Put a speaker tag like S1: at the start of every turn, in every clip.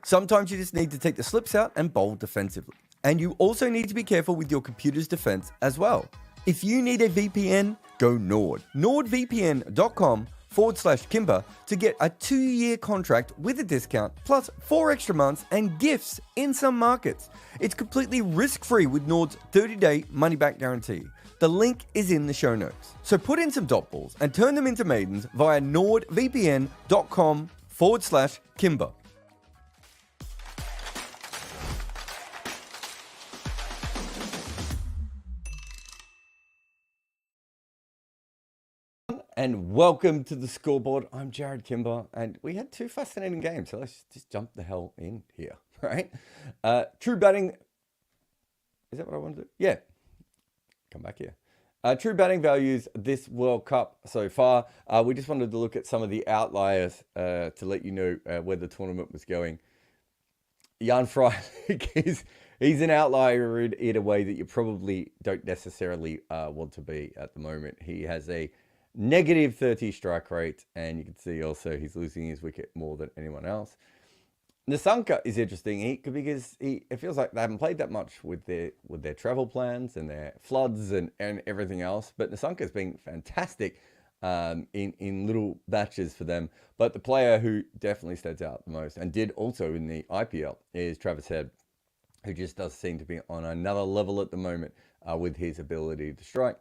S1: Sometimes you just need to take the slips out and bowl defensively. And you also need to be careful with your computer's defense as well. If you need a VPN, go Nord. NordVPN.com/Kimber to get a 2-year contract with a discount, plus 4 extra months and gifts in some markets. It's completely risk-free with Nord's 30-day money-back guarantee. The link is in the show notes. So put in some dot balls and turn them into maidens via NordVPN.com/Kimber. And welcome to the Scoreboard. I'm Jared Kimber, and we had 2 fascinating games, so let's just jump the hell in here, right? True batting, is that what I want to do? Yeah, come back here. True batting values this World Cup so far. We just wanted to look at some of the outliers to let you know where the tournament was going. Jan Freilich, he's an outlier in a way that you probably don't necessarily want to be at the moment. He has a negative 30 strike rate, and you can see also he's losing his wicket more than anyone else. Nissanka is interesting because it feels like they haven't played that much with their travel plans and their floods and everything else. But Nissanka's been fantastic in little batches for them. But the player who definitely stands out the most and did also in the IPL is Travis Head, who just does seem to be on another level at the moment with his ability to strike.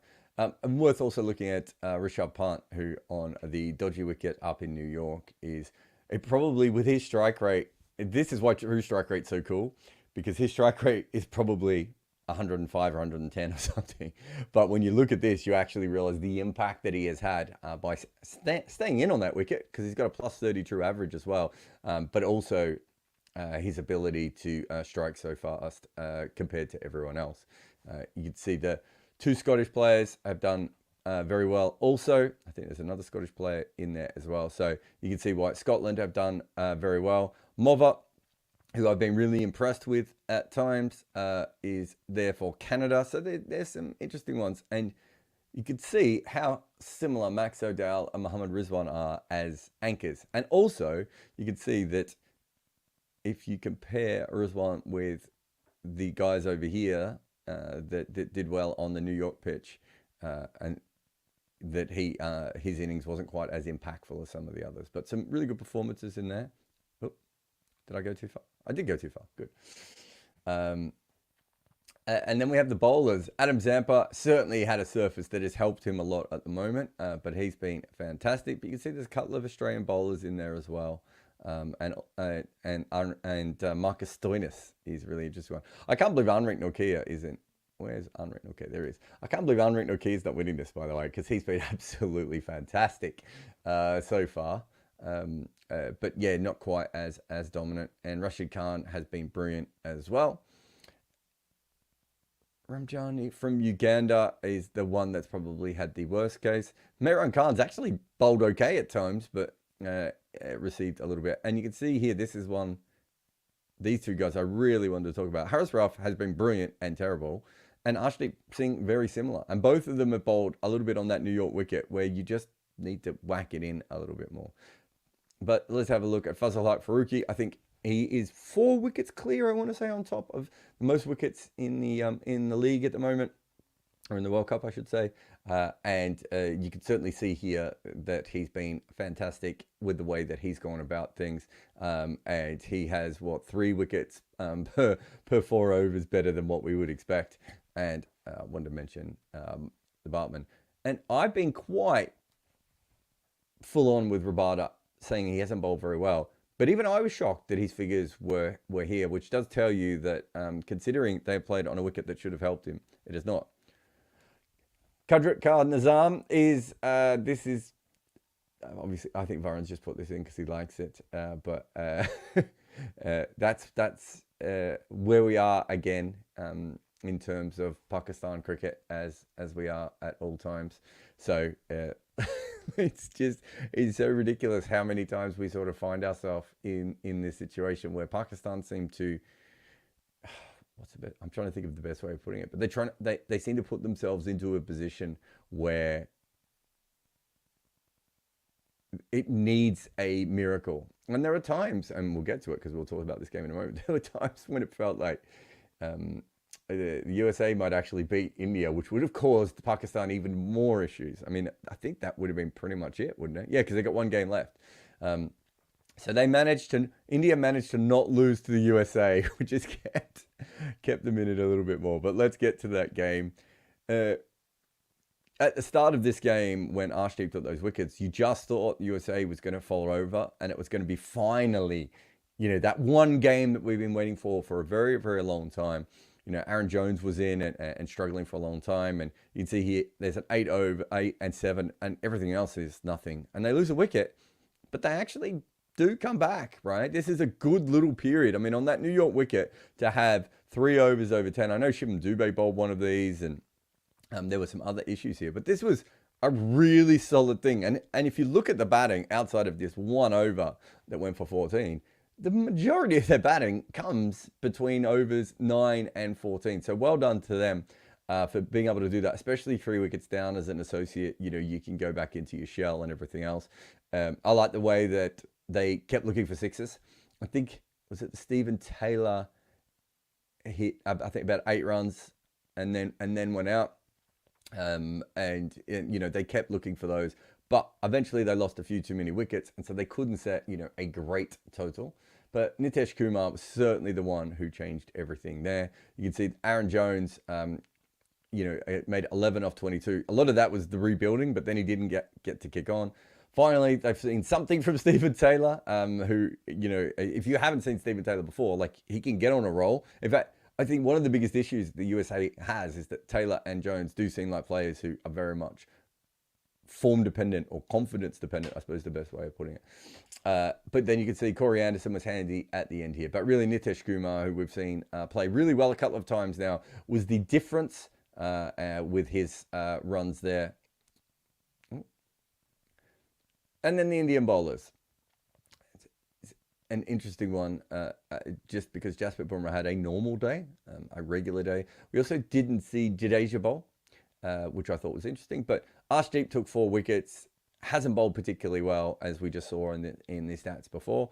S1: And worth also looking at Rishabh Pant, who on the dodgy wicket up in New York is probably with his strike rate. This is why his strike rate's so cool, because his strike rate is probably 105 or 110 or something. But when you look at this, you actually realize the impact that he has had by staying in on that wicket, because he's got a plus 30 true average as well. But also his ability to strike so fast compared to everyone else. You can see the 2 Scottish players have done very well. Also, I think there's another Scottish player in there as well. So you can see why Scotland have done very well. Mova, who I've been really impressed with at times, is there for Canada. So there's some interesting ones. And you can see how similar Max O'Dowd and Mohammad Rizwan are as anchors. And also, you can see that if you compare Rizwan with the guys over here, that did well on the New York pitch, and that his innings wasn't quite as impactful as some of the others, but some really good performances in there. Oh, did I go too far? I did go too far. Good. And then we have the bowlers. Adam Zampa certainly had a surface that has helped him a lot at the moment, but he's been fantastic. But you can see there's a couple of Australian bowlers in there as well. And Marcus Stoinis is really interesting one. I can't believe Anrik Nokia isn't. Where's Anrik Nokia? There he is. I can't believe Anrik Nokia is not winning this, by the way, because he's been absolutely fantastic so far. But yeah, not quite as dominant. And Rashid Khan has been brilliant as well. Ramjani from Uganda is the one that's probably had the worst case. Mehran Khan's actually bowled okay at times, but received a little bit. And you can see here, this is one, these 2 guys I really wanted to talk about. Haris Rauf has been brilliant and terrible, and Arshdeep Singh very similar. And both of them have bowled a little bit on that New York wicket where you just need to whack it in a little bit more. But let's have a look at Fazal Haq Farooqi. I think he is 4 wickets clear, I want to say, on top of the most wickets in the league at the moment, or in the World Cup, I should say. And you can certainly see here that he's been fantastic with the way that he's gone about things. And he has, 3 wickets per 4 overs, better than what we would expect. And I wanted to mention the Bartman. And I've been quite full on with Rabada, saying he hasn't bowled very well. But even I was shocked that his figures were here, which does tell you that considering they played on a wicket that should have helped him, it is not. Qadrat Khan Nizam is, this is, obviously, I think Varun's just put this in because he likes it. But that's where we are again in terms of Pakistan cricket as we are at all times. So it's so ridiculous how many times we sort of find ourselves in this situation where Pakistan seem to, I'm trying to think of the best way of putting it, but they seem to put themselves into a position where it needs a miracle. And there are times, and we'll get to it because we'll talk about this game in a moment, there were times when it felt like the USA might actually beat India, which would have caused Pakistan even more issues. I mean, I think that would have been pretty much it, wouldn't it? Yeah, because they got one game left. So India managed to not lose to the USA, which just kept them in it a little bit more. But let's get to that game. At the start of this game, when Arshdeep took those wickets, you just thought USA was going to fall over, and it was going to be finally, that one game that we've been waiting for a very, very long time. Aaron Jones was in and struggling for a long time, and you'd see here there's an 8 and 7, and everything else is nothing. And they lose a wicket, but they actually do come back, right? This is a good little period. I mean, on that New York wicket, to have 3 overs over 10, I know Shivam Dubé bowled one of these, and there were some other issues here, but this was a really solid thing. And if you look at the batting outside of this 1 over that went for 14, the majority of their batting comes between overs 9 and 14. So well done to them for being able to do that, especially 3 wickets down as an associate. You can go back into your shell and everything else. I like the way that they kept looking for sixes. I think, was it Stephen Taylor hit, I think, about 8 runs and then went out. They kept looking for those, but eventually they lost a few too many wickets, and so they couldn't set, a great total. But Nitesh Kumar was certainly the one who changed everything there. You can see Aaron Jones, it made 11 off 22. A lot of that was the rebuilding, but then he didn't get to kick on. Finally, they've seen something from Stephen Taylor, who, if you haven't seen Stephen Taylor before, like, he can get on a roll. In fact, I think one of the biggest issues the USA has is that Taylor and Jones do seem like players who are very much form dependent or confidence dependent, I suppose is the best way of putting it. But then you can see Corey Anderson was handy at the end here. But really, Nitesh Kumar, who we've seen play really well a couple of times now, was the difference with his runs there. And then the Indian bowlers. An interesting one, just because Jasprit Bumrah had a normal day, a regular day. We also didn't see Jadeja bowl, which I thought was interesting. But Arshdeep took 4 wickets, hasn't bowled particularly well, as we just saw in the stats before.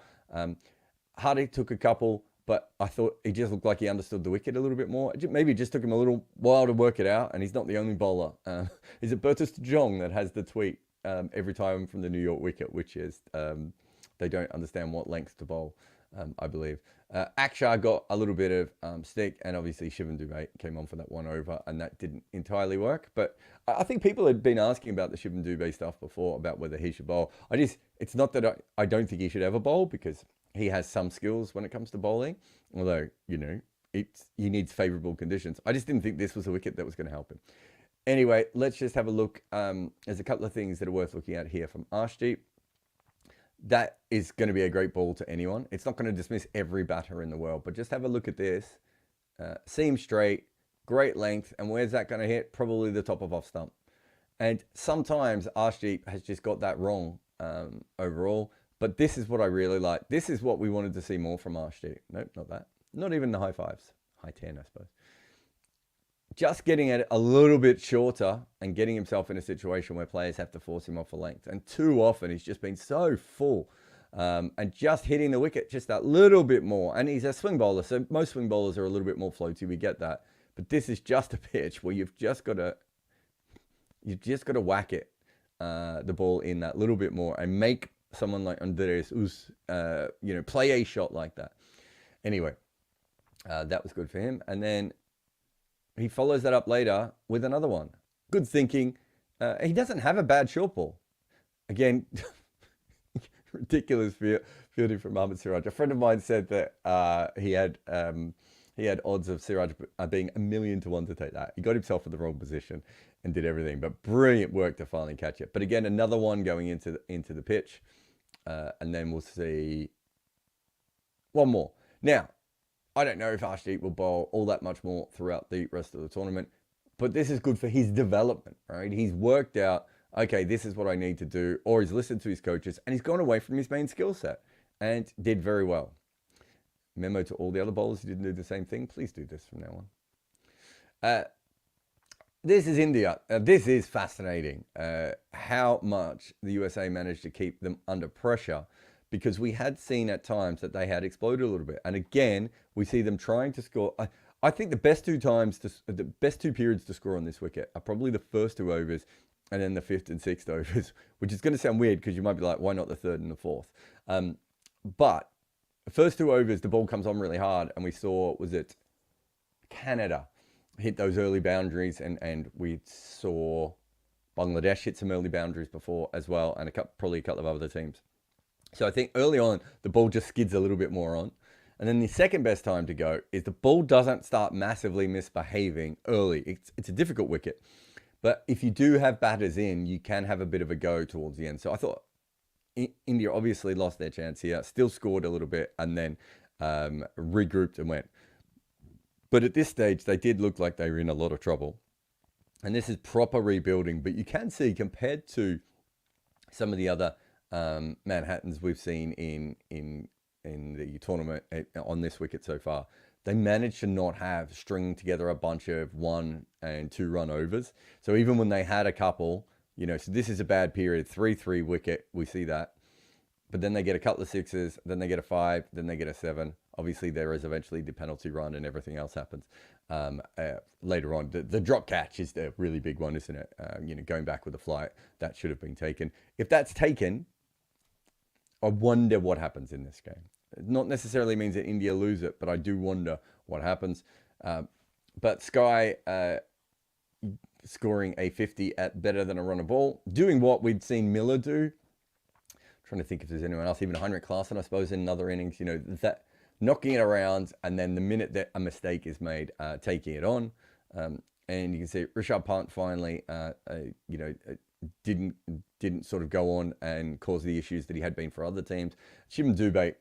S1: Hardik took a couple, but I thought he just looked like he understood the wicket a little bit more. Maybe it just took him a little while to work it out, and he's not the only bowler. Is it Bertus Jong that has the tweet every time from the New York wicket, which is... they don't understand what length to bowl, I believe. Akshar got a little bit of stick, and obviously Shivam Dubé came on for that 1 over, and that didn't entirely work. But I think people had been asking about the Shivam Dubé stuff before, about whether he should bowl. It's not that I don't think he should ever bowl, because he has some skills when it comes to bowling, although, he needs favourable conditions. I just didn't think this was a wicket that was going to help him. Anyway, let's just have a look. There's a couple of things that are worth looking at here from Arshdeep. That is going to be a great ball to anyone. It's not going to dismiss every batter in the world, but just have a look at this. Seam straight, great length, and where's that going to hit? Probably the top of off stump. And sometimes Arshdeep has just got that wrong overall, but this is what I really like. This is what we wanted to see more from Arshdeep. Nope, not that. Not even the high 5s. High 10, I suppose. Just getting it a little bit shorter and getting himself in a situation where players have to force him off a length. And too often he's just been so full. And just hitting the wicket just that little bit more. And he's a swing bowler, so most swing bowlers are a little bit more floaty. We get that. But this is just a pitch where you've just got to whack it, the ball in that little bit more, and make someone like Andreas Us, play a shot like that. Anyway, that was good for him. And then he follows that up later with another one. Good thinking. He doesn't have a bad short ball. Again, ridiculous fielding from Mohammad Siraj. A friend of mine said that he had odds of Siraj being 1,000,000 to 1 to take that. He got himself in the wrong position and did everything, but brilliant work to finally catch it. But again, another one going into the pitch, and then we'll see one more. Now, I don't know if Arshdeep will bowl all that much more throughout the rest of the tournament, but this is good for his development, right? He's worked out, okay, this is what I need to do, or he's listened to his coaches, and he's gone away from his main skill set and did very well. Memo to all the other bowlers who didn't do the same thing, please do this from now on. This is India. This is fascinating, how much the USA managed to keep them under pressure. because we had seen at times that they had exploded a little bit. And again, we see them trying to score. I think the best two periods to score on this wicket are probably the first 2 overs and then the 5th and 6th overs, which is going to sound weird because you might be like, why not the 3rd and the 4th? But the first 2 overs, the ball comes on really hard, and we saw, was it Canada hit those early boundaries, and we saw Bangladesh hit some early boundaries before as well, and probably a couple of other teams. So I think early on, the ball just skids a little bit more on. And then the second best time to go is the ball doesn't start massively misbehaving early. It's a difficult wicket. But if you do have batters in, you can have a bit of a go towards the end. So I thought India obviously lost their chance here, still scored a little bit, and then regrouped and went. But at this stage, they did look like they were in a lot of trouble. And this is proper rebuilding. But you can see, compared to some of the other Manhattans we've seen in the tournament on this wicket so far, they managed to not have stringing together a bunch of 1 and 2 run overs. So even when they had a couple, so this is a bad period, 3-3 wicket, we see that. But then they get a couple of 6s, then they get a 5, then they get a 7. Obviously, there is eventually the penalty run and everything else happens later on. The drop catch is the really big one, isn't it? Going back with the flight, that should have been taken. If that's taken, I wonder what happens in this game. It not necessarily means that India lose it, but I do wonder what happens. But Sky scoring a 50 at better than a run a ball, doing what we'd seen Miller do. Trying to think if there's anyone else, even Heinrich Klaassen, I suppose, in other innings, that knocking it around, and then the minute that a mistake is made, taking it on. And you can see Rishabh Pant finally, didn't sort of go on and cause the issues that he had been for other teams. Shivam Dube,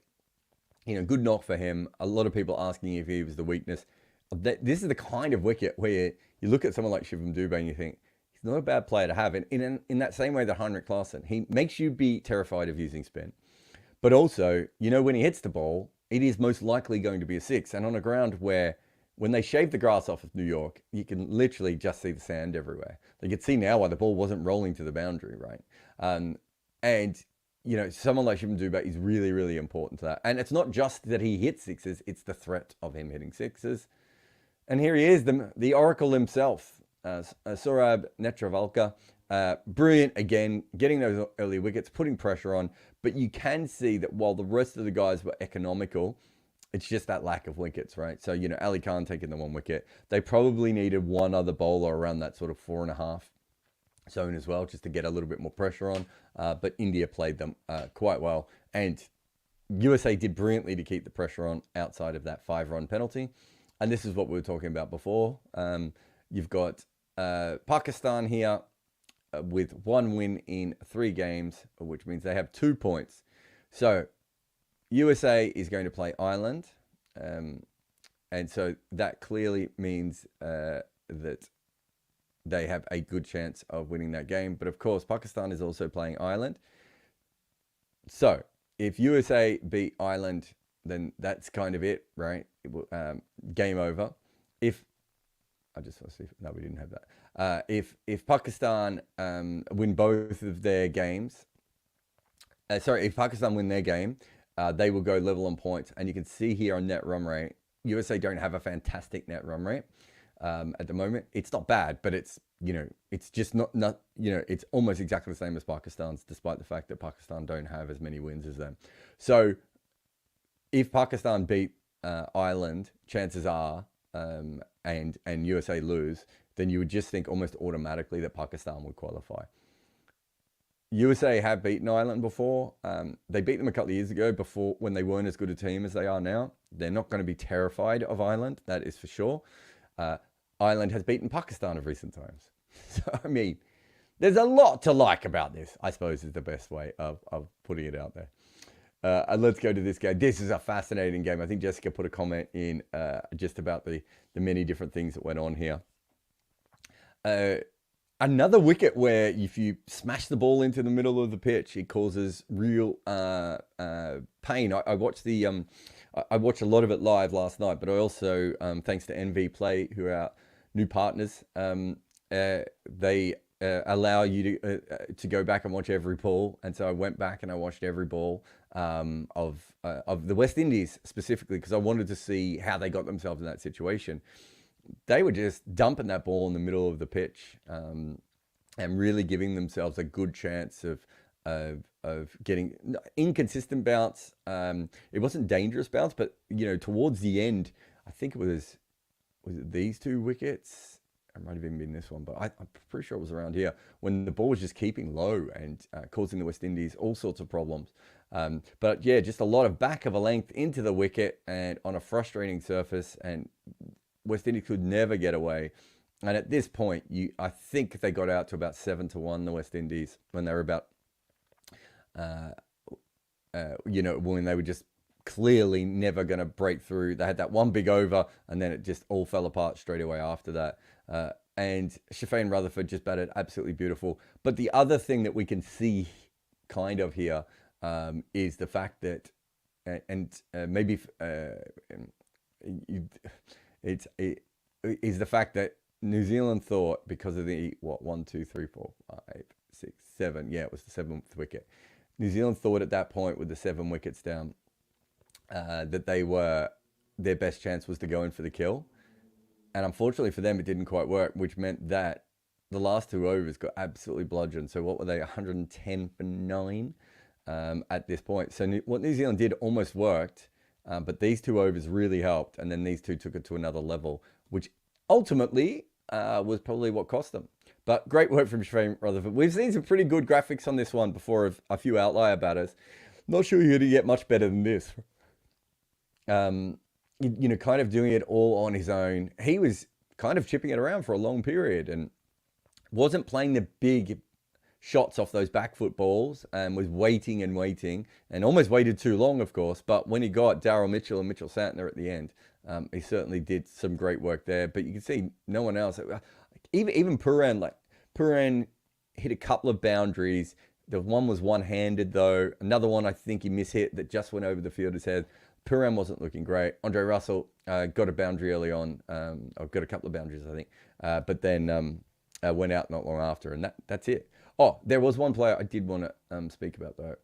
S1: good knock for him. A lot of people asking if he was the weakness. This is the kind of wicket where you look at someone like Shivam Dube and you think, he's not a bad player to have. And in that same way that Heinrich Klaassen, he makes you be terrified of using spin. But also, when he hits the ball, it is most likely going to be a 6. And on a ground where, when they shaved the grass off of New York, you can literally just see the sand everywhere. You can see now why the ball wasn't rolling to the boundary, right? And someone like Shivam Dube is really, really important to that. And it's not just that he hits 6s, it's the threat of him hitting 6s. And here he is, the Oracle himself, Saurabh Netravalkar. Brilliant, again, getting those early wickets, putting pressure on. But you can see that while the rest of the guys were economical, it's just that lack of wickets, right? So, Ali Khan taking the 1 wicket. They probably needed one other bowler around that sort of 4.5 zone as well, just to get a little bit more pressure on. But India played them quite well. And USA did brilliantly to keep the pressure on outside of that 5-run penalty. And this is what we were talking about before. You've got Pakistan here with 1 win in 3 games, which means they have 2 points. So USA is going to play Ireland. And so that clearly means that they have a good chance of winning that game. But of course, Pakistan is also playing Ireland. So if USA beat Ireland, then that's kind of it, right? Game over. I just want to see no, we didn't have that. If Pakistan win both of their games, if Pakistan win their game, they will go level on points. And you can see here on net run rate, USA don't have a fantastic net run rate at the moment. It's not bad, but it's just not it's almost exactly the same as Pakistan's, despite the fact that Pakistan don't have as many wins as them. So if Pakistan beat Ireland, chances are, and USA lose, then you would just think almost automatically that Pakistan would qualify. USA have beaten Ireland before. They beat them a couple of years ago before, when they weren't as good a team as they are now. They're not going to be terrified of Ireland, that is for sure. Ireland has beaten Pakistan of recent times. So, I mean, there's a lot to like about this, I suppose, is the best way of putting it out there. And let's go to this game. This is a fascinating game. I think Jessica put a comment in just about the many different things that went on here. Another wicket where if you smash the ball into the middle of the pitch, it causes real pain. I watched I watched a lot of it live last night, but I also, thanks to NV Play, who are our new partners, they allow you to go back and watch every ball. And so I went back and I watched every ball of the West Indies specifically, because I wanted to see how they got themselves in that situation. They were just dumping that ball in the middle of the pitch, and really giving themselves a good chance of getting inconsistent bounce. It wasn't dangerous bounce, but towards the end, I think it was it these 2 wickets? It might have even been this one, but I'm pretty sure it was around here when the ball was just keeping low and causing the West Indies all sorts of problems. But yeah, just a lot of back of a length into the wicket and on a frustrating surface, and West Indies could never get away. And at this point, I think they got out to about 7-1, the West Indies, when they were about, when they were just clearly never going to break through. They had that one big over, and then it just all fell apart straight away after that. And Shafane Rutherford just batted absolutely beautiful. But the other thing that we can see kind of here is the fact that, is the fact that New Zealand thought, because of the 1, 2, 3, 4, 5, 6, 7. Yeah, it was the 7th wicket. New Zealand thought at that point, with the 7 wickets down, that their best chance was to go in for the kill. And unfortunately for them, it didn't quite work, which meant that the last 2 overs got absolutely bludgeoned. So what were they, 110 for 9 at this point? So what New Zealand did almost worked, but these 2 overs really helped. And then these 2 took it to another level, which ultimately was probably what cost them. But great work from Shafane Rutherford. We've seen some pretty good graphics on this one before of a few outlier batters. Not sure you're going to get much better than this. Kind of doing it all on his own. He was kind of chipping it around for a long period and wasn't playing the big shots off those back foot balls, and was waiting and almost waited too long, of course. But when he got Daryl Mitchell and Mitchell Santner at the end, he certainly did some great work there. But you can see no one else. Even Puran hit a couple of boundaries. The one was one-handed though. Another one I think he mishit that just went over the fielder's head. Puran wasn't looking great. Andre Russell got a boundary early on. Or got a couple of boundaries, I think. But then went out not long after, and that's it. Oh, there was one player I did want to speak about though,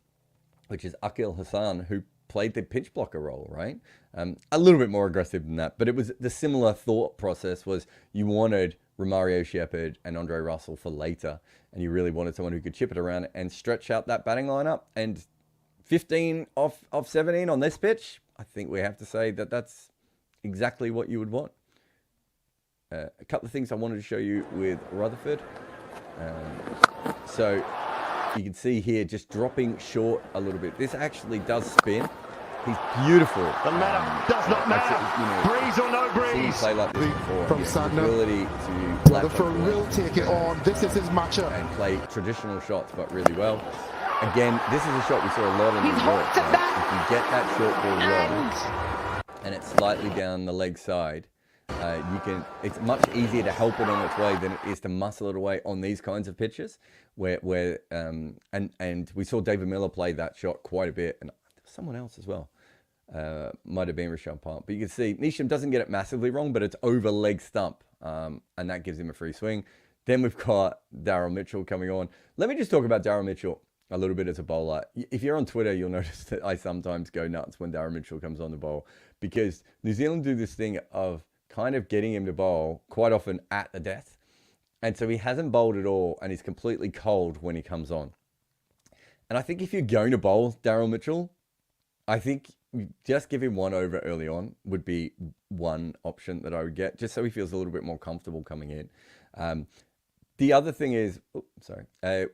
S1: which is Akil Hassan, who played the pitch blocker role, right? A little bit more aggressive than that, but it was the similar thought process. Was you wanted Romario Shepherd and Andre Russell for later, and you really wanted someone who could chip it around and stretch out that batting lineup. And 15 off 17 on this pitch, I think we have to say that that's exactly what you would want. A couple of things I wanted to show you with Rutherford. So you can see here just dropping short a little bit. This actually does spin. He's beautiful.
S2: The matter does not matter. Breeze or no breeze.
S1: Play like this before.
S2: From
S1: Santner, ability to
S2: Rutherford will take it on. This is his matchup.
S1: And play traditional shots, but really well. Again, this is a shot we saw a lot in New York. If you get that short ball wrong and it's slightly down the leg side, it's much easier to help it on its way than it is to muscle it away on these kinds of pitches where and we saw David Miller play that shot quite a bit, and someone else as well. Might have been Rishabh Pant. But you can see Neesham doesn't get it massively wrong, but it's over leg stump, and that gives him a free swing. Then we've got Daryl Mitchell coming on. Let me just talk about Daryl Mitchell a little bit as a bowler. If you're on Twitter, you'll notice that I sometimes go nuts when Daryl Mitchell comes on the bowl, because New Zealand do this thing of kind of getting him to bowl quite often at the death. And so he hasn't bowled at all, and he's completely cold when he comes on. And I think if you're going to bowl Daryl Mitchell, I think just give him 1 over early on would be one option that I would get, just so he feels a little bit more comfortable coming in. The other thing is, I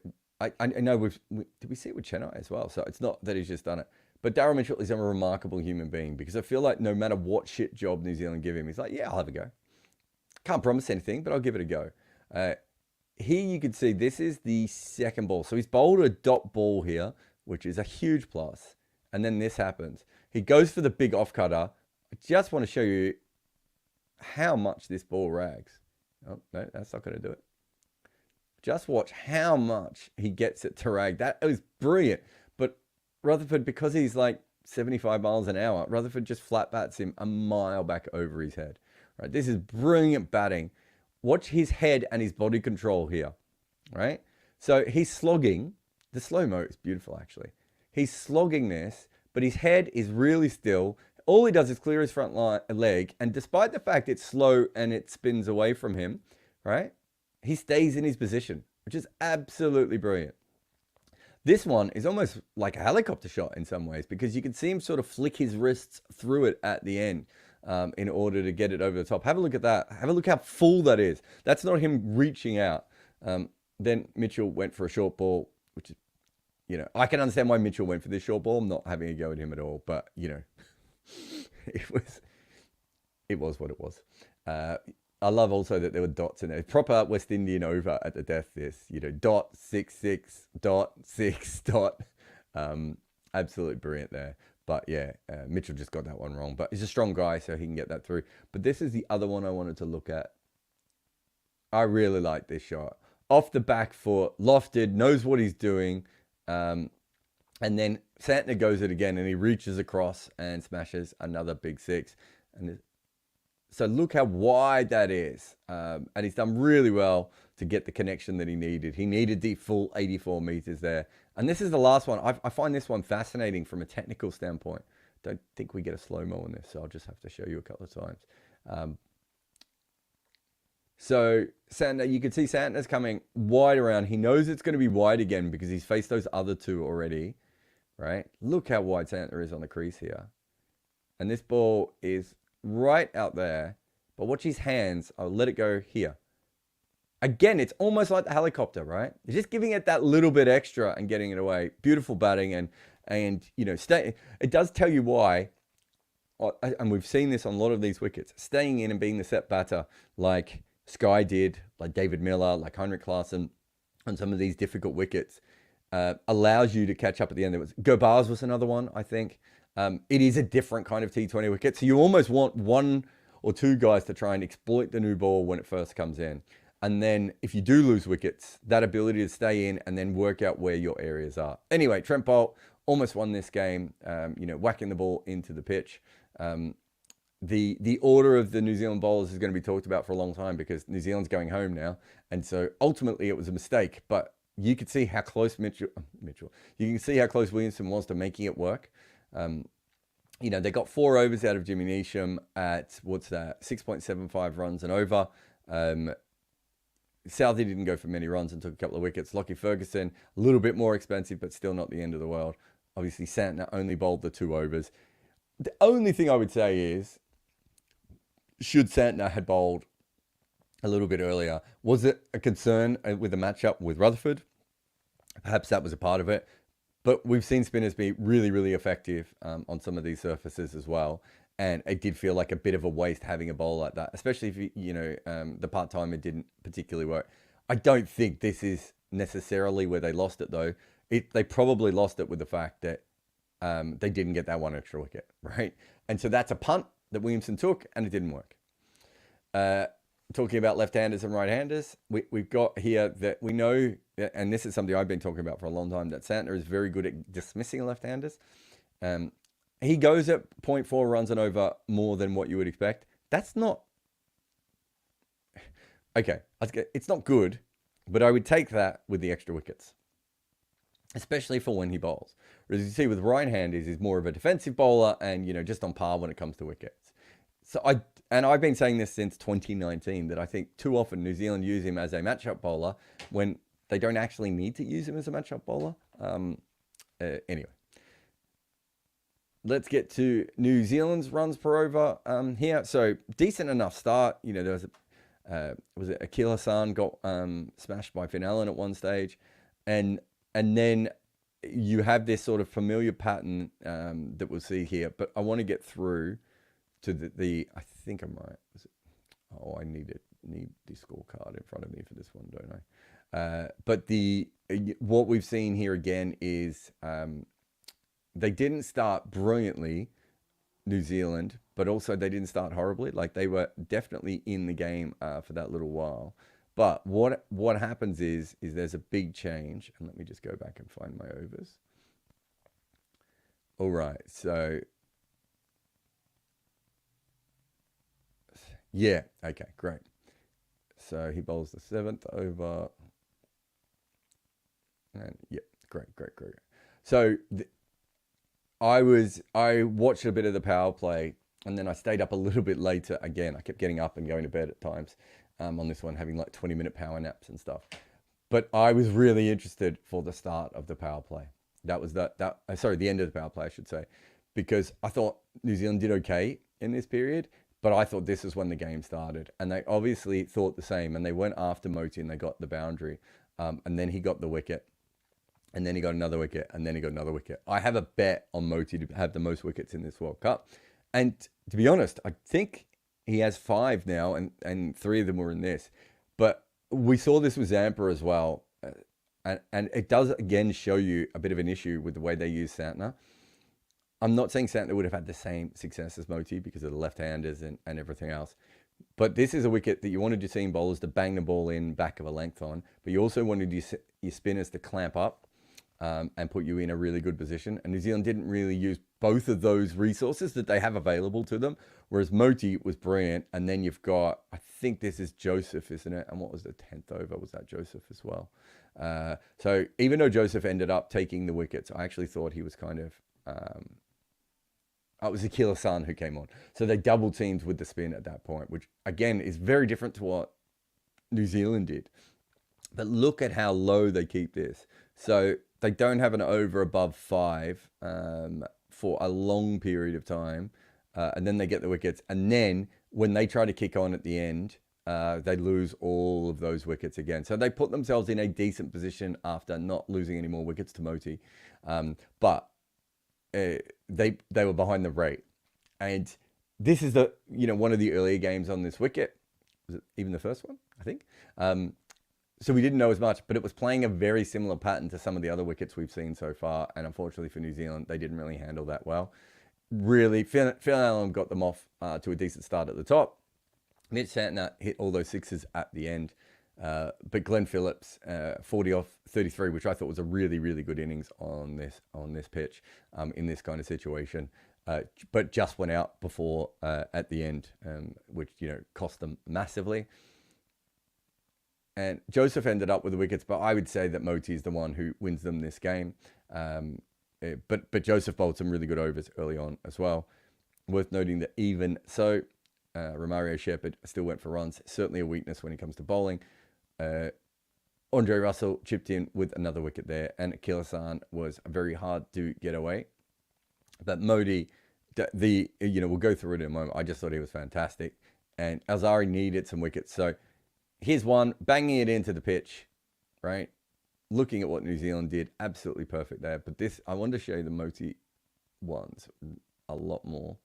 S1: know did we see it with Chennai as well? So it's not that he's just done it. But Daryl Mitchell is a remarkable human being, because I feel like no matter what shit job New Zealand give him, he's like, yeah, I'll have a go. Can't promise anything, but I'll give it a go. Here you can see this is the second ball. So he's bowled a dot ball here, which is a huge plus. And then this happens. He goes for the big off-cutter. I just want to show you how much this ball rags. Oh, no, that's not going to do it. Just watch how much he gets it to rag. That was brilliant. But Rutherford, because he's like 75 miles an hour, Rutherford just flat bats him a mile back over his head. Right? This is brilliant batting. Watch his head and his body control here. Right? So he's slogging. The slow-mo is beautiful, actually. He's slogging this, but his head is really still. All he does is clear his front leg, and despite the fact it's slow and it spins away from him, right, he stays in his position, which is absolutely brilliant. This one is almost like a helicopter shot in some ways, because you can see him sort of flick his wrists through it at the end in order to get it over the top. Have a look at that. Have a look how full that is. That's not him reaching out. Then Mitchell went for a short ball, which is, I can understand why Mitchell went for this short ball. I'm not having a go at him at all, but, it was what it was. I love also that there were dots in there. Proper West Indian over at the death. This, dot 6 dot 6 dot. Absolutely brilliant there. But yeah, Mitchell just got that one wrong. But he's a strong guy, so he can get that through. But this is the other one I wanted to look at. I really like this shot. Off the back foot, lofted, knows what he's doing. And then Santner goes it again, and he reaches across and smashes another big six. And so look how wide that is. And he's done really well to get the connection that he needed. He needed the full 84 meters there. And this is the last one. I find this one fascinating from a technical standpoint. Don't think we get a slow-mo on this, so I'll just have to show you a couple of times. So Santner, you can see Santner's coming wide around. He knows it's going to be wide again because he's faced those other two already, right? Look how wide Santner is on the crease here. And this ball is right out there, but watch his hands. I'll let it go here. Again, it's almost like the helicopter, right? He's just giving it that little bit extra and getting it away. Beautiful batting, and it does tell you why. And we've seen this on a lot of these wickets. Staying in and being the set batter, like Sky did, like David Miller, like Heinrich Klaasen, on some of these difficult wickets, allows you to catch up at the end. Gobars was another one, I think. It is a different kind of T20 wicket. So you almost want one or two guys to try and exploit the new ball when it first comes in. And then if you do lose wickets, that ability to stay in and then work out where your areas are. Anyway, Trent Boult almost won this game, whacking the ball into the pitch. The order of the New Zealand bowlers is going to be talked about for a long time because New Zealand's going home now. And so ultimately it was a mistake, but you could see how close you can see how close Williamson was to making it work. They got 4 overs out of Jimmy Neesham at, 6.75 runs and over. Southey didn't go for many runs and took a couple of wickets. Lockie Ferguson, a little bit more expensive, but still not the end of the world. Obviously, Santner only bowled the 2 overs. The only thing I would say is, should Santner had bowled a little bit earlier, was it a concern with the matchup with Rutherford? Perhaps that was a part of it. But we've seen spinners be really, really effective on some of these surfaces as well. And it did feel like a bit of a waste having a bowl like that, especially if, the part-timer didn't particularly work. I don't think this is necessarily where they lost it, though. They probably lost it with the fact that they didn't get that one extra wicket, right? And so that's a punt that Williamson took, and it didn't work. Talking about left-handers and right-handers, we've got here that we know, and this is something I've been talking about for a long time, that Santner is very good at dismissing left-handers. He goes at 0.4 runs and over more than what you would expect. That's not... Okay, it's not good, but I would take that with the extra wickets, especially for when he bowls. Whereas you see with right-handers, he's more of a defensive bowler and, just on par when it comes to wickets. So I've been saying this since 2019, that I think too often New Zealand use him as a matchup bowler when they don't actually need to use him as a matchup bowler. Anyway. Let's get to New Zealand's runs per over here. So decent enough start. There was was it Akil Hassan got smashed by Finn Allen at one stage, and then you have this sort of familiar pattern that we'll see here. But I want to get through to the I think I might. I need the scorecard in front of me for this one, don't I? But what we've seen here again is. They didn't start brilliantly, New Zealand, but also they didn't start horribly. Like, they were definitely in the game for that little while. But what happens is there's a big change. And let me just go back and find my overs. All right, so... Yeah, okay, great. So he bowls the 7th over. And yeah, great. So I watched a bit of the power play, and then I stayed up a little bit later again. I kept getting up and going to bed at times on this one, having like 20-minute power naps and stuff. But I was really interested for the start of the power play. That was the end of the power play, I should say, because I thought New Zealand did okay in this period, but I thought this is when the game started, and they obviously thought the same, and they went after Motie and they got the boundary, and then he got the wicket. And then he got another wicket, and then he got another wicket. I have a bet on Motie to have the most wickets in this World Cup. And to be honest, I think he has 5 now, and 3 of them were in this. But we saw this with Zampa as well. And it does, again, show you a bit of an issue with the way they use Santner. I'm not saying Santner would have had the same success as Motie because of the left-handers and everything else. But this is a wicket that you wanted your seam bowlers to bang the ball in back of a length on. But you also wanted your spinners to clamp up. And put you in a really good position. And New Zealand didn't really use both of those resources that they have available to them, whereas Motie was brilliant. And then you've got, I think this is Joseph, isn't it? And what was the 10th over? Was that Joseph as well? So even though Joseph ended up taking the wickets, I actually thought he was kind of, it was Akil Hassan who came on. So they double teamed with the spin at that point, which again is very different to what New Zealand did. But look at how low they keep this. So they don't have an over above 5 for a long period of time. And then they get the wickets. And then when they try to kick on at the end, they lose all of those wickets again. So they put themselves in a decent position after not losing any more wickets to Motie. But they were behind the rate. And this is one of the earlier games on this wicket. Was it even the first one, I think? So we didn't know as much, but it was playing a very similar pattern to some of the other wickets we've seen so far. And unfortunately for New Zealand, they didn't really handle that well. Really, Phil Allen got them off to a decent start at the top. Mitch Santner hit all those sixes at the end. But Glenn Phillips, 40 off 33, which I thought was a really, really good innings on this pitch in this kind of situation. But just went out before at the end, which cost them massively. And Joseph ended up with the wickets, but I would say that Motie is the one who wins them this game. But Joseph bowled some really good overs early on as well. Worth noting that even so, Romario Shepherd still went for runs. Certainly a weakness when it comes to bowling. Andre Russell chipped in with another wicket there, and Akil Hassan was very hard to get away. But Motie, we'll go through it in a moment. I just thought he was fantastic, and Alzari needed some wickets. So here's one, banging it into the pitch, right? Looking at what New Zealand did, absolutely perfect there. But this, I want to show you the Motie ones a lot more.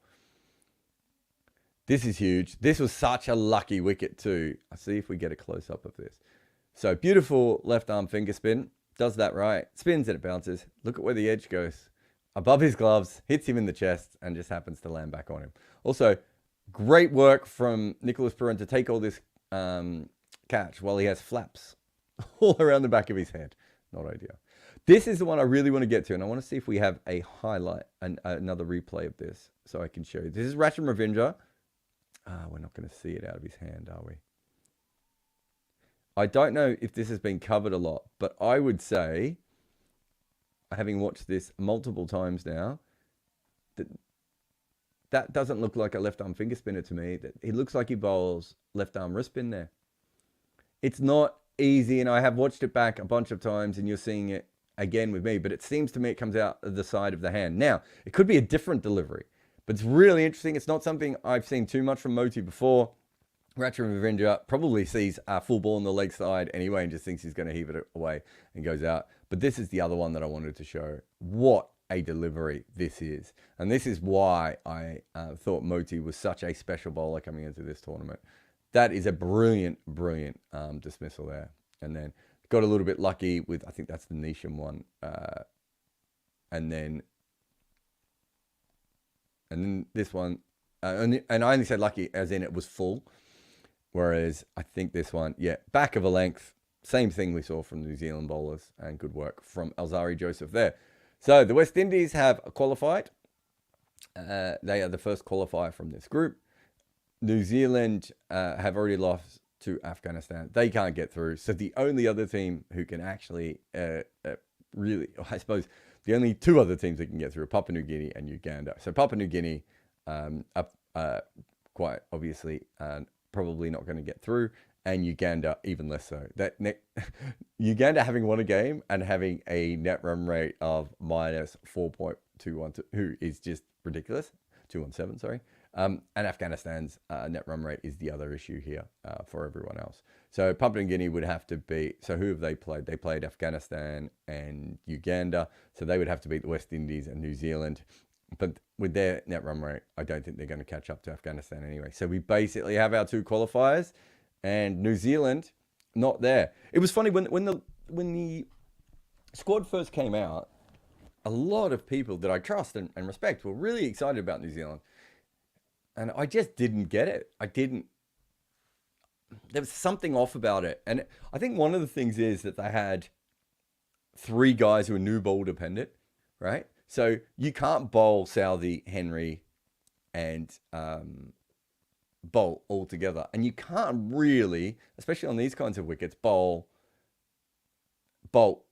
S1: This is huge. This was such a lucky wicket too. I'll see if we get a close-up of this. So beautiful left arm finger spin. Does that right. Spins and it bounces. Look at where the edge goes. Above his gloves, hits him in the chest, and just happens to land back on him. Also, great work from Nicholas Puran to take all this catch while he has flaps all around the back of his head. Not ideal. This is the one I really want to get to, and I want to see if we have a highlight, another replay of this, so I can show you. This is Rachin Ravindra. We're not going to see it out of his hand, are we? I don't know if this has been covered a lot, but I would say, having watched this multiple times now, that doesn't look like a left arm finger spinner to me. It looks like he bowls left arm wrist spin there. It's not easy, and I have watched it back a bunch of times, and you're seeing it again with me, but it seems to me it comes out of the side of the hand. Now, it could be a different delivery, but it's really interesting. It's not something I've seen too much from Motie before. Rachin Ravindra probably sees a full ball on the leg side anyway and just thinks he's going to heave it away and goes out. But this is the other one that I wanted to show. What a delivery this is. And this is why I thought Motie was such a special bowler coming into this tournament. That is a brilliant, brilliant dismissal there. And then got a little bit lucky with, I think that's the Nisham one. And then this one, and I only said lucky as in it was full. Whereas I think this one, yeah, back of a length, same thing we saw from New Zealand bowlers, and good work from Alzari Joseph there. So the West Indies have qualified. They are the first qualifier from this group. New Zealand have already lost to Afghanistan. They can't get through. So the only other team who can actually really, I suppose, The only two other teams that can get through are Papua New Guinea and Uganda. So Papua New Guinea, quite obviously, probably not going to get through, and Uganda even less so. Uganda having won a game and having a net run rate of minus 4.212 is just ridiculous. 217, sorry. And Afghanistan's net run rate is the other issue here for everyone else. So Papua New Guinea would have to beat, so who have they played? They played Afghanistan and Uganda. So they would have to beat the West Indies and New Zealand. But with their net run rate, I don't think they're going to catch up to Afghanistan anyway. So we basically have our two qualifiers, and New Zealand not there. It was funny when the squad first came out, a lot of people that I trust and respect were really excited about New Zealand. And I just didn't get it. There was something off about it. And I think one of the things is that they had three guys who are new ball dependent, right? So you can't bowl Southee, Henry, and Bolt all together. And you can't really, especially on these kinds of wickets, bowl Bolt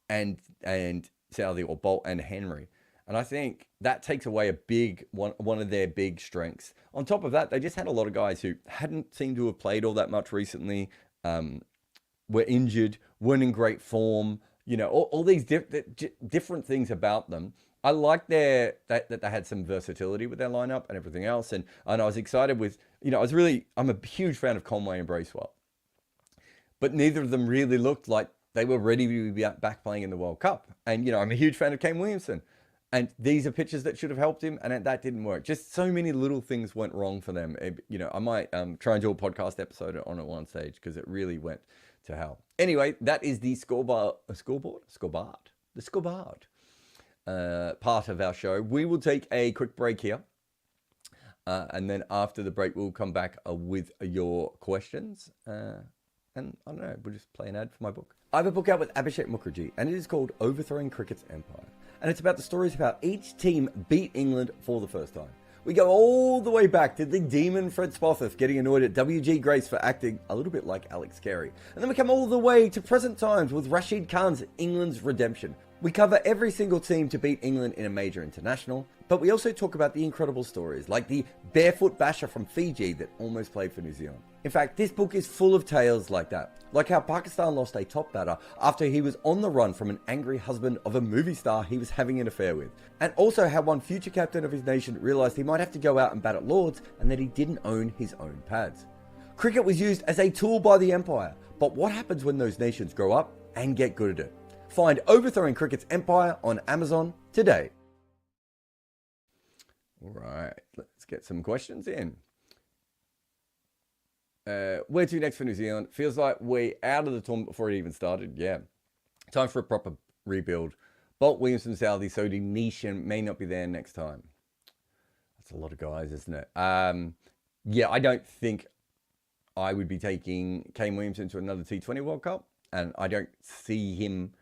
S1: and Southee, or Bolt and Henry. And I think that takes away a big one of their big strengths. On top of that, they just had a lot of guys who hadn't seemed to have played all that much recently, were injured, weren't in great form. You know, all these different things about them. I like that they had some versatility with their lineup and everything else. And I was excited with, I'm a huge fan of Conway and Bracewell. But neither of them really looked like they were ready to be back playing in the World Cup. And, I'm a huge fan of Kane Williamson. And these are pitches that should have helped him, and that didn't work. Just so many little things went wrong for them. I might try and do a podcast episode on it one stage, because it really went to hell. Anyway, that is the scoreboard part of our show. We will take a quick break here. And then after the break, we'll come back with your questions. And I don't know, we'll just play an ad for my book. I have a book out with Abhishek Mukherjee, and it is called Overthrowing Cricket's Empire. And it's about the stories of how each team beat England for the first time. We go all the way back to the demon Fred Spofforth getting annoyed at W.G. Grace for acting a little bit like Alex Carey. And then we come all the way to present times with Rashid Khan's England's redemption. We cover every single team to beat England in a major international, but we also talk about the incredible stories, like the barefoot basher from Fiji that almost played for New Zealand. In fact, this book is full of tales like that, like how Pakistan lost a top batter after he was on the run from an angry husband of a movie star he was having an affair with, and also how one future captain of his nation realised he might have to go out and bat at Lords and that he didn't own his own pads. Cricket was used as a tool by the Empire, but what happens when those nations grow up and get good at it? Find Overthrowing Cricket's Empire on Amazon today. All right, let's get some questions in. Where to next for New Zealand? Feels like we're out of the tournament before it even started. Yeah. Time for a proper rebuild. Bolt, Williamson, Southee, Sodhi, Neesham may not be there next time. That's a lot of guys, isn't it? Yeah, I don't think I would be taking Kane Williamson to another T20 World Cup. And I don't see him...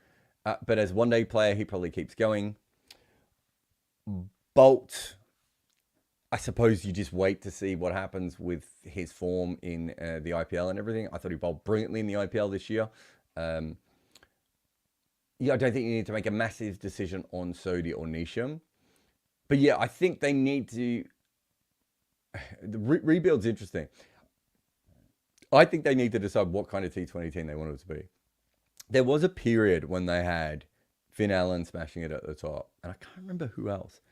S1: but as one-day player, he probably keeps going. Bolt... I suppose you just wait to see what happens with his form in the IPL and everything. I thought he bowled brilliantly in the IPL this year. Yeah, I don't think you need to make a massive decision on Sodhi or Neesham. But yeah, I think they need to... The rebuild's interesting. I think they need to decide what kind of T20 team they want it to be. There was a period when they had Finn Allen smashing it at the top. And I can't remember who else.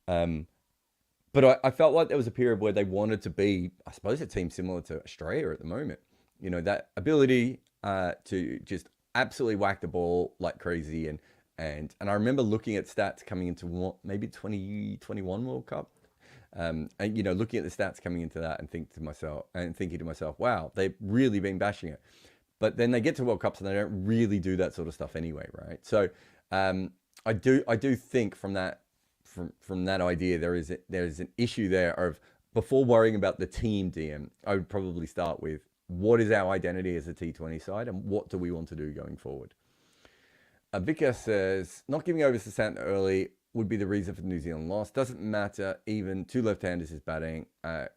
S1: But I felt like there was a period where they wanted to be, I suppose, a team similar to Australia at the moment. That ability to just absolutely whack the ball like crazy. And I remember looking at stats coming into maybe 2021 World Cup. And, looking at the stats coming into that and thinking to myself, wow, they've really been bashing it. But then they get to World Cups and they don't really do that sort of stuff anyway, right? So I do think from that idea, there is an issue there of, before worrying about the team DM, I would probably start with, what is our identity as a T20 side and what do we want to do going forward? Vika says, not giving over to Santner early would be the reason for the New Zealand loss. Doesn't matter, even two left-handers is batting.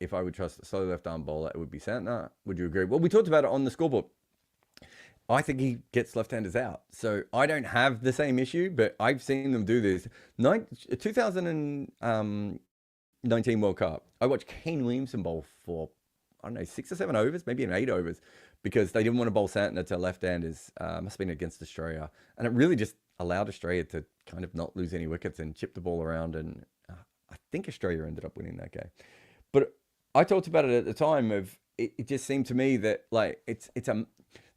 S1: If I would trust a slow left-arm bowler, it would be Santner. Would you agree? Well, we talked about it on the scoreboard. I think he gets left-handers out. So I don't have the same issue, but I've seen them do this. 2019 World Cup, I watched Kane Williamson bowl for, I don't know, 6 or 7 overs, maybe in 8 overs, because they didn't want to bowl Santner to left-handers. Must have been against Australia. And it really just allowed Australia to kind of not lose any wickets and chip the ball around. And I think Australia ended up winning that game. But I talked about it at the time of, it just seemed to me that like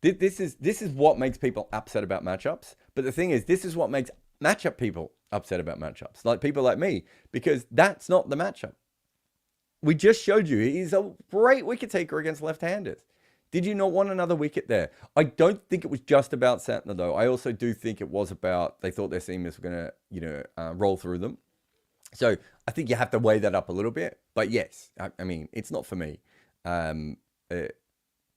S1: this is what makes people upset about matchups. But the thing is, this is what makes matchup people upset about matchups, like people like me, because that's not the matchup. We just showed you he's a great wicket taker against left-handers. Did you not want another wicket there? I don't think it was just about Santner, though. I also do think it was about they thought their seamers were going to, roll through them. So I think you have to weigh that up a little bit. But yes, I mean, it's not for me.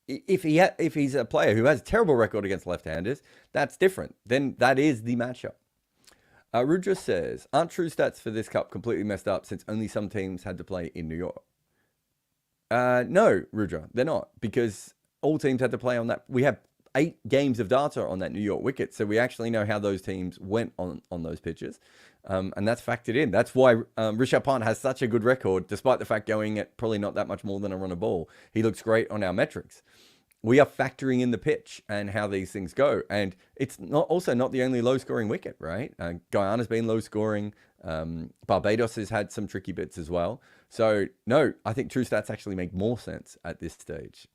S1: If he's a player who has a terrible record against left-handers, that's different. Then that is the matchup. Rudra says, aren't true stats for this cup completely messed up since only some teams had to play in New York? No, Rudra, they're not, because all teams had to play on that. We have 8 games of data on that New York wicket, so we actually know how those teams went on those pitches, and that's factored in. That's why Rishabh Pant has such a good record, despite the fact going at probably not that much more than a run a ball. He looks great on our metrics. We are factoring in the pitch and how these things go, and it's also not the only low-scoring wicket, right? Guyana's been low-scoring. Barbados has had some tricky bits as well. So no, I think true stats actually make more sense at this stage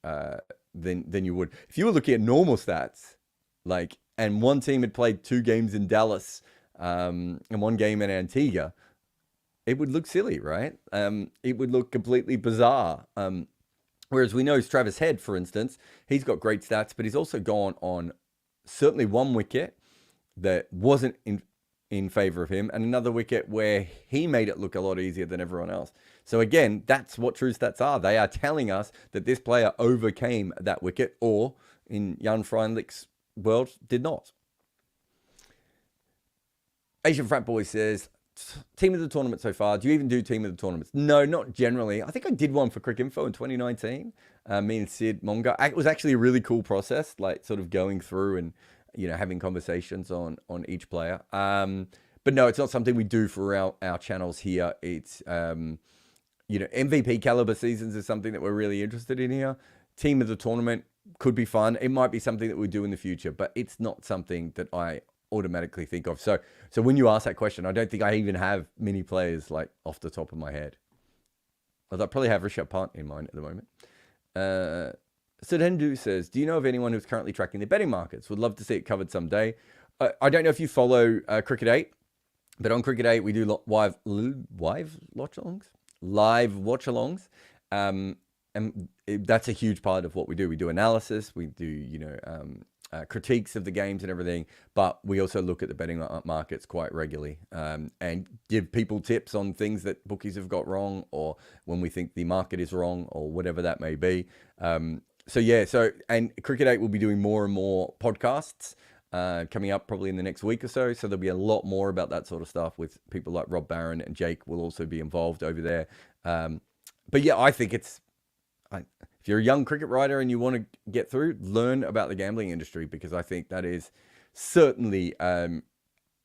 S1: than you would if you were looking at normal stats, and one team had played 2 games in Dallas and 1 game in Antigua. It would look silly, right? It would look completely bizarre. Whereas we know Travis Head, for instance, he's got great stats, but he's also gone on certainly 1 wicket that wasn't in favor of him, and another wicket where he made it look a lot easier than everyone else. So again, that's what true stats are. They are telling us that this player overcame that wicket, or in Jan Freundlich's world, did not. Asian Frat Boy says, team of the tournament so far. Do you even do team of the tournaments? No, not generally. I think I did one for Crick Info in 2019. Me and Sid Monga. It was actually a really cool process, like sort of going through and having conversations on each player. But no, it's not something we do for our channels here. It's MVP caliber seasons is something that we're really interested in here. Team of the tournament could be fun. It might be something that we do in the future, but it's not something that I automatically think of. So when you ask that question, I don't think I even have many players like off the top of my head. Although I probably have Rishabh Pant in mind at the moment. Sidendu says, do you know of anyone who's currently tracking the betting markets? Would love to see it covered someday. I don't know if you follow Cricket 8, but on Cricket 8 we do live watch-alongs. And that's a huge part of what we do. We do analysis, we do critiques of the games and everything, but we also look at the betting markets quite regularly and give people tips on things that bookies have got wrong, or when we think the market is wrong, or whatever that may be. And Cricket 8 will be doing more and more podcasts coming up probably in the next week or so. So there'll be a lot more about that sort of stuff with people like Rob Barron, and Jake will also be involved over there. But yeah, I think if you're a young cricket writer and you want to get through, learn about the gambling industry, because I think that is certainly a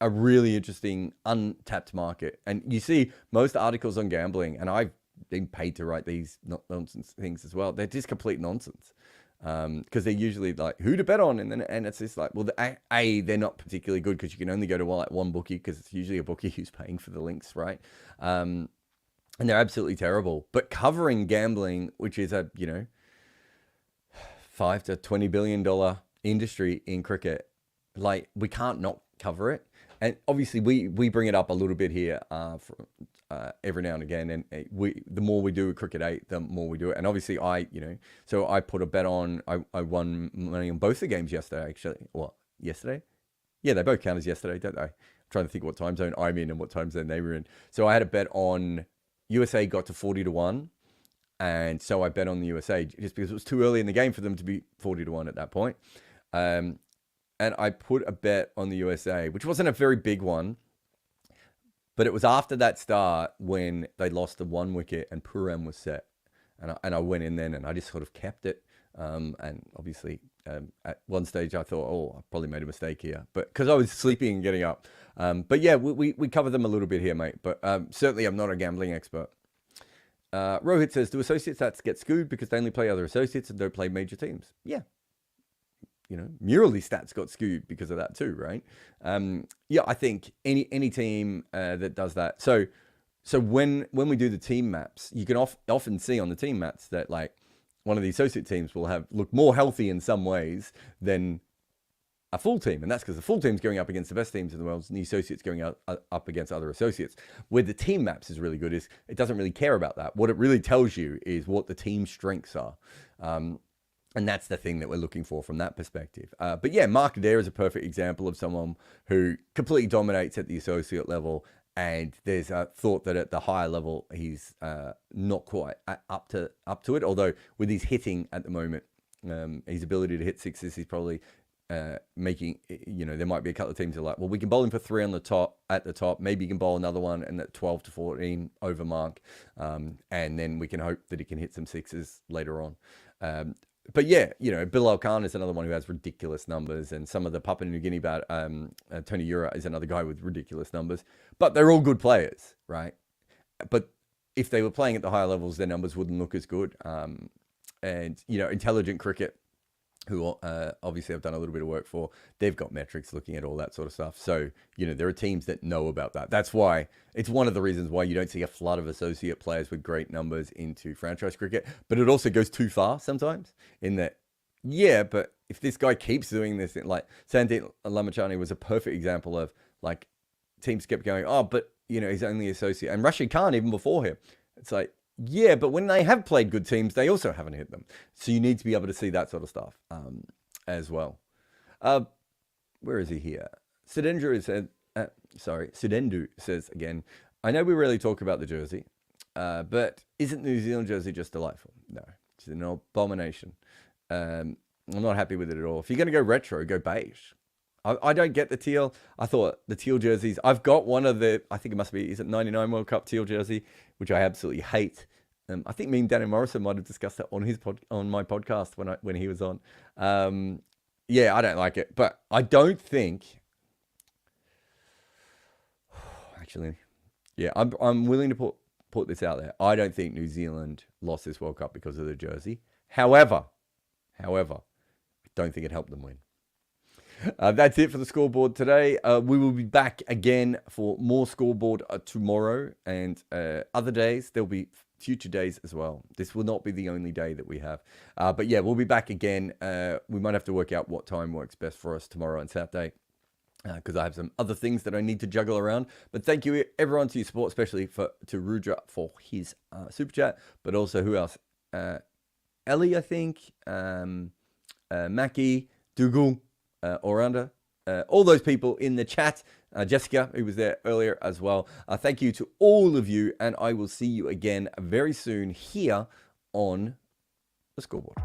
S1: really interesting untapped market. And you see most articles on gambling, and I've been paid to write these nonsense things as well. They're just complete nonsense because they're usually like who to bet on, and it's just like, well, they're not particularly good because you can only go to one bookie because it's usually a bookie who's paying for the links, right? And they're absolutely terrible. But covering gambling, which is a $5 to $20 billion industry in cricket, like we can't not cover it. And obviously we bring it up a little bit here every now and again. And the more we do with Cricket 8, the more we do it. And obviously so I put a bet on, I won money on both the games yesterday, actually. What, yesterday? Yeah, they both count as yesterday, don't they? I'm trying to think what time zone I'm in and what time zone they were in. So I had a bet on USA got to 40-1. And so I bet on the USA just because it was too early in the game for them to be 40-1 at that point. And I put a bet on the USA, which wasn't a very big one, but it was after that start when they lost the 1 wicket and Puram was set. And I went in then and I just sort of kept it. And obviously At one stage, I thought, oh, I probably made a mistake here, but because I was sleeping and getting up. But yeah, we cover them a little bit here, mate. But certainly, I'm not a gambling expert. Rohit says, do associate stats get skewed because they only play other associates and don't play major teams? Yeah. Murally stats got skewed because of that too, right? Yeah, I think any team that does that. So when we do the team maps, you can often see on the team maps that like one of the associate teams will look more healthy in some ways than a full team. And that's because the full team's going up against the best teams in the world and the associates going up against other associates. Where the team maps is really good is it doesn't really care about that. What it really tells you is what the team strengths are. And that's the thing that we're looking for from that perspective. But yeah, Mark Adair is a perfect example of someone who completely dominates at the associate level. And there's a thought that at the higher level, he's not quite up to it. Although with his hitting at the moment, his ability to hit sixes, he's probably making, there might be a couple of teams that are like, well, we can bowl him for 3 at the top. Maybe you can bowl another one and at 12 to 14 over mark. And then we can hope that he can hit some sixes later on. But yeah, Bilal Khan is another one who has ridiculous numbers, and some of the Papua New Guinea Tony Ura is another guy with ridiculous numbers. But they're all good players, right? But if they were playing at the higher levels, their numbers wouldn't look as good. And Intelligent Cricket, who obviously I've done a little bit of work for, they've got metrics looking at all that sort of stuff. So, there are teams that know about that. That's why it's one of the reasons why you don't see a flood of associate players with great numbers into franchise cricket. But it also goes too far sometimes in that, yeah, but if this guy keeps doing this, like Sandeep Lamachani was a perfect example of like teams kept going, oh, but, he's only associate. And Rashid Khan, even before him, it's like, yeah, but when they have played good teams, they also haven't hit them. So you need to be able to see that sort of stuff as well. Where is he here? Sudendu says again, I know we rarely talk about the jersey, but isn't New Zealand jersey just delightful? No, it's an abomination. I'm not happy with it at all. If you're going to go retro, go beige. I don't get the teal. I thought the teal jerseys, I've got one of the, I think it must be, is it 99 World Cup teal jersey, which I absolutely hate. I think me and Danny Morrison might have discussed that on my podcast when he was on. Yeah, I don't like it, but I don't think, actually, yeah, I'm willing to put this out there. I don't think New Zealand lost this World Cup because of the jersey. However, I don't think it helped them win. That's it for the scoreboard today. We will be back again for more scoreboard tomorrow and other days. There'll be future days as well. This will not be the only day that we have. But yeah, we'll be back again. We might have to work out what time works best for us tomorrow and Saturday because I have some other things that I need to juggle around. But thank you everyone to your support, especially to Rudra for his super chat. But also who else? Ellie, I think. Mackie, Dougal. Oranda, all those people in the chat, Jessica, who was there earlier as well. Thank you to all of you, and I will see you again very soon here on the scoreboard.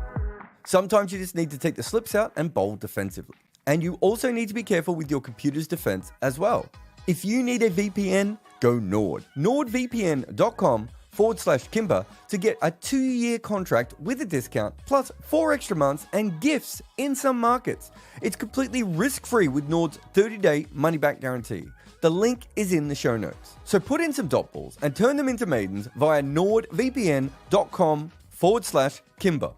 S1: Sometimes you just need to take the slips out and bowl defensively. And you also need to be careful with your computer's defense as well. If you need a VPN, go Nord. NordVPN.com/Kimber to get a 2-year contract with a discount, plus 4 extra months and gifts in some markets. It's completely risk-free with Nord's 30-day money-back guarantee. The link is in the show notes. So put in some dot balls and turn them into maidens via NordVPN.com/Kimber.